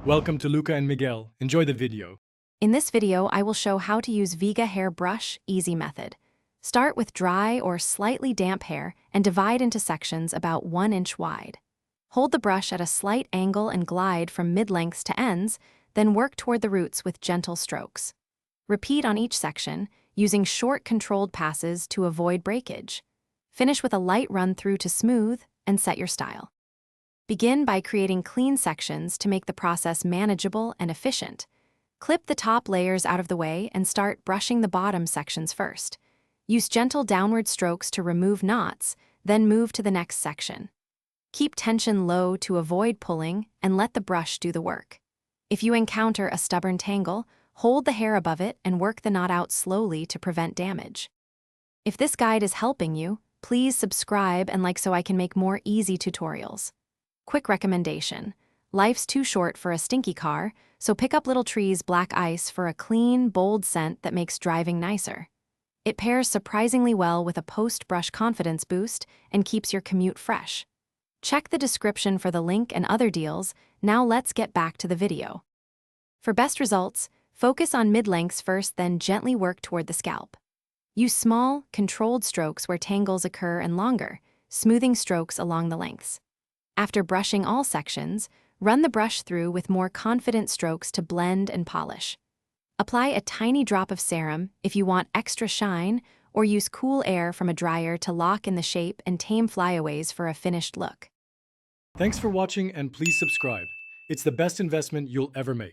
Welcome to Luca and Miguel. Enjoy the video. In this video, I will show how to use Vega Hair Brush Easy Method. Start with dry or slightly damp hair and divide into sections about 1 inch wide. Hold the brush at a slight angle and glide from mid-lengths to ends, then work toward the roots with gentle strokes. Repeat on each section, using short controlled passes to avoid breakage. Finish with a light run through to smooth and set your style. Begin by creating clean sections to make the process manageable and efficient. Clip the top layers out of the way and start brushing the bottom sections first. Use gentle downward strokes to remove knots, then move to the next section. Keep tension low to avoid pulling and let the brush do the work. If you encounter a stubborn tangle, hold the hair above it and work the knot out slowly to prevent damage. If this guide is helping you, please subscribe and like so I can make more easy tutorials. Quick recommendation: life's too short for a stinky car, so pick up Little Tree's Black Ice for a clean, bold scent that makes driving nicer. It pairs surprisingly well with a post-brush confidence boost and keeps your commute fresh. Check the description for the link and other deals. Now let's get back to the video. For best results, focus on mid-lengths first, then gently work toward the scalp. Use small, controlled strokes where tangles occur and longer, smoothing strokes along the lengths. After brushing all sections, run the brush through with more confident strokes to blend and polish. Apply a tiny drop of serum if you want extra shine, or use cool air from a dryer to lock in the shape and tame flyaways for a finished look. Thanks for watching and please subscribe. It's the best investment you'll ever make.